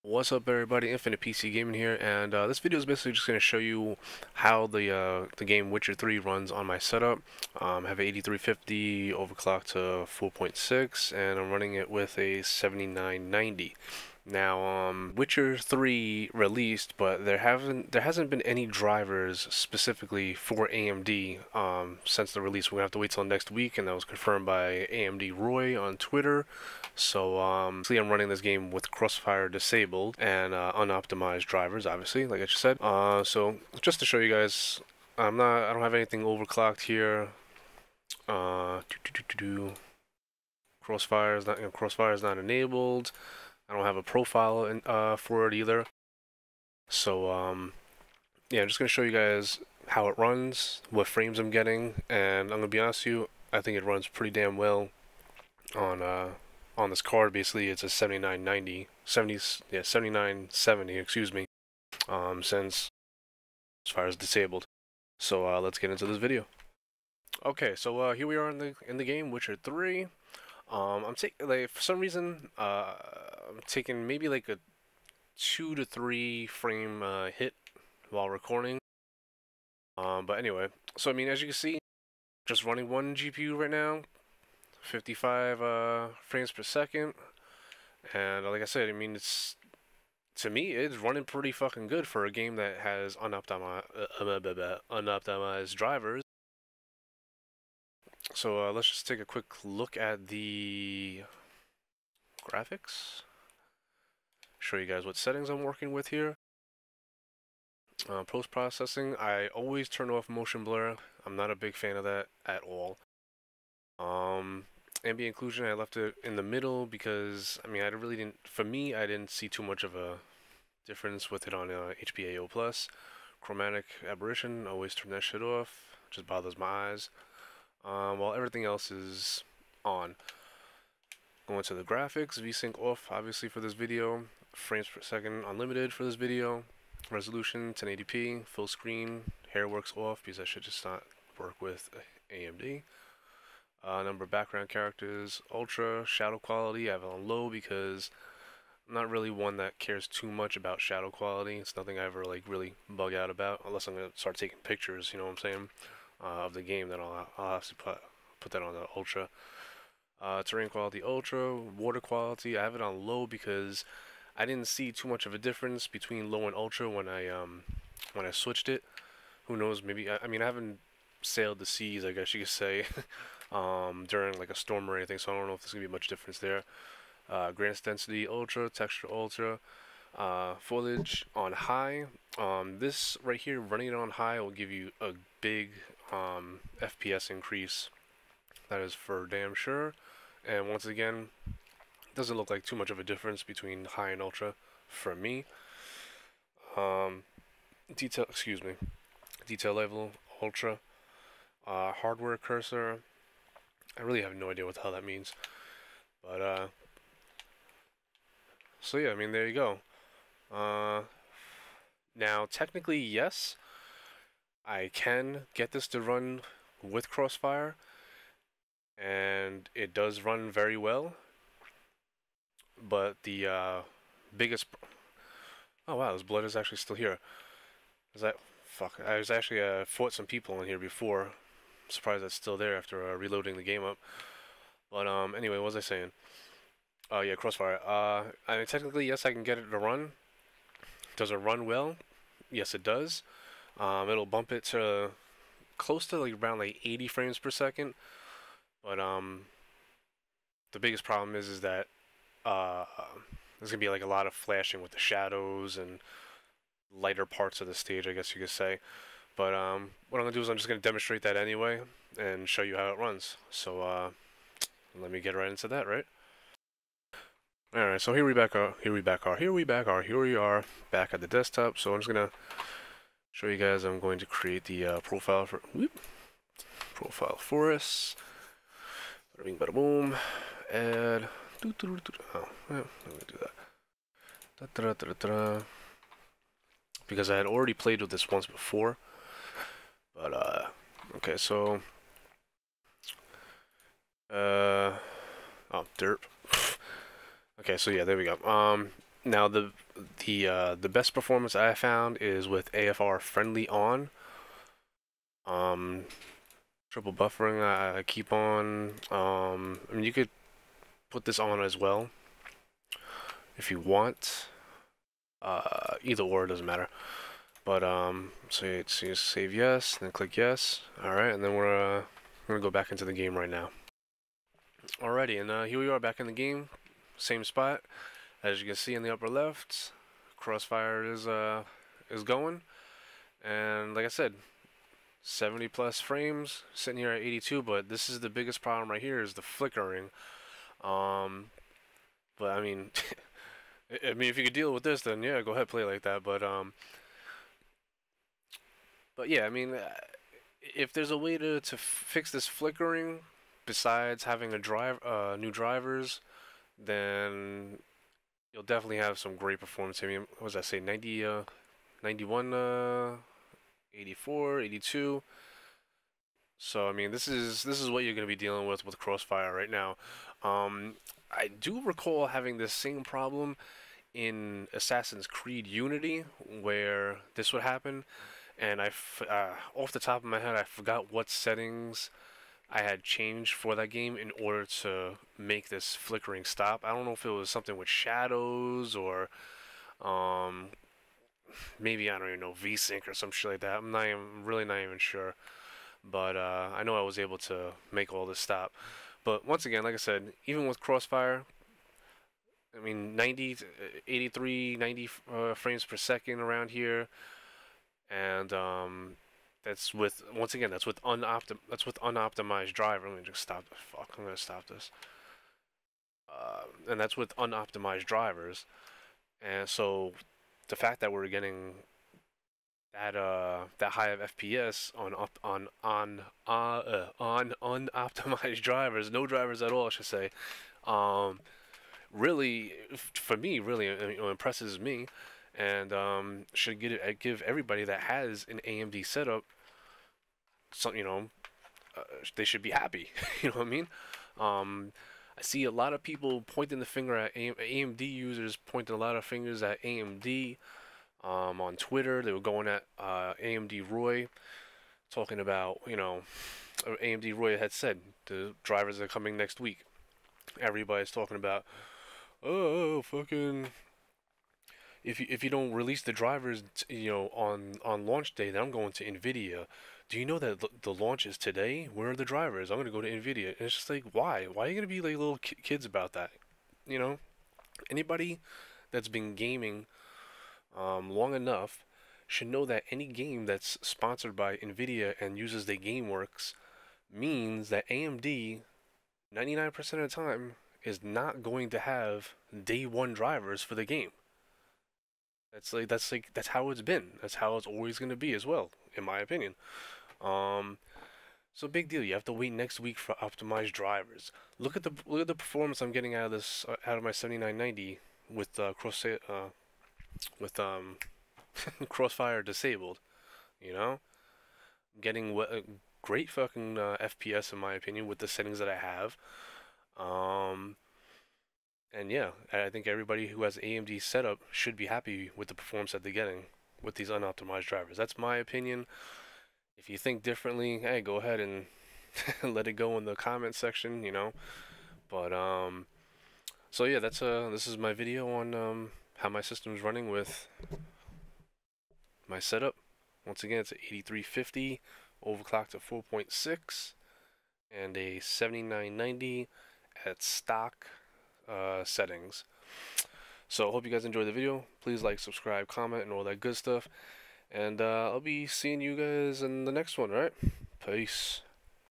What's up, everybody? Infinite PC Gaming here, and this video is basically just going to show you how the game Witcher 3 runs on my setup. I have an 8350 overclocked to 4.6, and I'm running it with a 7990. Now, Witcher 3 released, but there hasn't been any drivers specifically for AMD since the release. We're gonna have to wait till next week, and that was confirmed by AMD Roy on Twitter. So, see, I'm running this game with Crossfire disabled and unoptimized drivers, obviously, like I just said. So just to show you guys, I don't have anything overclocked here. Crossfire is not enabled. I don't have a profile for it either. So, yeah, I'm just going to show you guys how it runs, what frames I'm getting, and I'm going to be honest with you, I think it runs pretty damn well on this card. Basically, it's a 7970, excuse me, since as far as disabled. So, let's get into this video. Okay, so here we are in the game, Witcher 3. I'm taking, like, for some reason, I'm taking maybe like a 2 to 3 frame hit while recording. But anyway, so I mean, as you can see, just running one GPU right now, 55 frames per second, and like I said, I mean, to me, it's running pretty fucking good for a game that has unoptimized drivers. So let's just take a quick look at the graphics. Show you guys what settings I'm working with here. Post-processing, I always turn off motion blur. I'm not a big fan of that at all. Ambient occlusion, I left it in the middle because, I mean, for me, I didn't see too much of a difference with it on HPAO+. Chromatic aberration, always turn that shit off. Just bothers my eyes. While everything else is on. Going to the graphics, VSync off, obviously, for this video. Frames per second unlimited for this video. Resolution 1080p, full screen. Hairworks off because I should just not work with AMD. Number of background characters, ultra. Shadow quality, I have it on low because I'm not really one that cares too much about shadow quality. It's nothing I ever like really bug out about unless I'm gonna start taking pictures. You know what I'm saying? Of the game, then I'll have to put that on the ultra. Terrain quality ultra, water quality I have it on low because I didn't see too much of a difference between low and ultra when I switched it. Who knows? Maybe I mean I haven't sailed the seas, I guess you could say, during like a storm or anything, so I don't know if there's gonna be much difference there. Gradients density ultra, texture ultra, foliage on high. This right here, running it on high, will give you a big FPS increase. That is for damn sure. And once again, doesn't look like too much of a difference between high and ultra for me. Detail level ultra. Hardware cursor. I really have no idea what the hell that means. But so yeah, I mean, there you go. Now technically, yes, I can get this to run with Crossfire, and it does run very well. But the biggest... Oh wow, this blood is actually still here. Is that... Fuck, I was actually fought some people in here before. I'm surprised that's still there after reloading the game up. But anyway, what was I saying? Yeah, Crossfire. I mean, technically, yes, I can get it to run. Does it run well? Yes, it does. It'll bump it to close to like around like 80 frames per second. But the biggest problem is that there's gonna be like a lot of flashing with the shadows and lighter parts of the stage, I guess you could say. But what I'm gonna do is I'm just gonna demonstrate that anyway and show you how it runs. So let me get right into that, right? Alright, so here we are back at the desktop. So I'm just gonna show you guys. I'm going to create the profile for us. Bada bing, bada boom. Add. Oh, yeah, I'm gonna do that. Because I had already played with this once before. But okay, so oh, derp. Okay, so yeah, there we go. Now the best performance I found is with AFR friendly on. Um, Triple buffering I keep on. I mean, you could put this on as well if you want. Either or, doesn't matter. But so you save yes, then click yes. All right, and then we're gonna go back into the game right now. Alrighty, and here we are back in the game, same spot. As you can see in the upper left, Crossfire is going, and like I said, 70 plus frames, sitting here at 82. But this is the biggest problem right here, is the flickering. But I mean, I mean, if you could deal with this, then yeah, go ahead, play like that. But yeah, I mean, if there's a way to fix this flickering besides having a new drivers, then you'll definitely have some great performance. I mean, what was I say, 90, 91, 84, 82. So I mean, this is what you're gonna be dealing with Crossfire right now. I do recall having this same problem in Assassin's Creed Unity, where this would happen, and off the top of my head, I forgot what settings I had changed for that game in order to make this flickering stop. I don't know if it was something with shadows or um, maybe, I don't even know, VSync or some shit like that. I'm really not even sure. But I know I was able to make all this stop. But once again, like I said, even with Crossfire, I mean, 90, 83, 90 frames per second around here, and that's with, once again, that's with unoptimized driver. Let me just stop. Fuck, I'm gonna stop this. And that's with unoptimized drivers, and so the fact that we're getting that high of FPS on unoptimized drivers, no drivers at all, I should say, really, for me, really, impresses me, and should give everybody that has an AMD setup some, they should be happy. You know what I mean? I see a lot of people pointing the finger at AMD users, pointing a lot of fingers at AMD. On Twitter, they were going at AMD Roy, talking about, AMD Roy had said the drivers are coming next week. Everybody's talking about, oh, fucking, if you don't release the drivers, on launch day, then I'm going to Nvidia. Do you know that the launch is today? Where are the drivers? I'm gonna go to Nvidia. And it's just like, why? Why are you gonna be like little kids about that? You know, anybody that's been gaming long enough should know that any game that's sponsored by Nvidia and uses the GameWorks means that AMD 99% of the time is not going to have day one drivers for the game. That's how it's been. That's how it's always going to be as well, in my opinion. Um, so big deal. You have to wait next week for optimized drivers. Look at the performance I'm getting out of this out of my 7990 with Corsair with Crossfire disabled. You know, getting great fucking FPS in my opinion with the settings that I have. And yeah, I think everybody who has AMD setup should be happy with the performance that they're getting with these unoptimized drivers. That's my opinion. If you think differently, hey, go ahead and let it go in the comment section, But so yeah, this is my video on how my system's running with my setup. Once again, it's an 8350 overclocked to 4.6 and a 7990 at stock settings. So I hope you guys enjoyed the video. Please like, subscribe, comment, and all that good stuff. And I'll be seeing you guys in the next one, alright? Peace.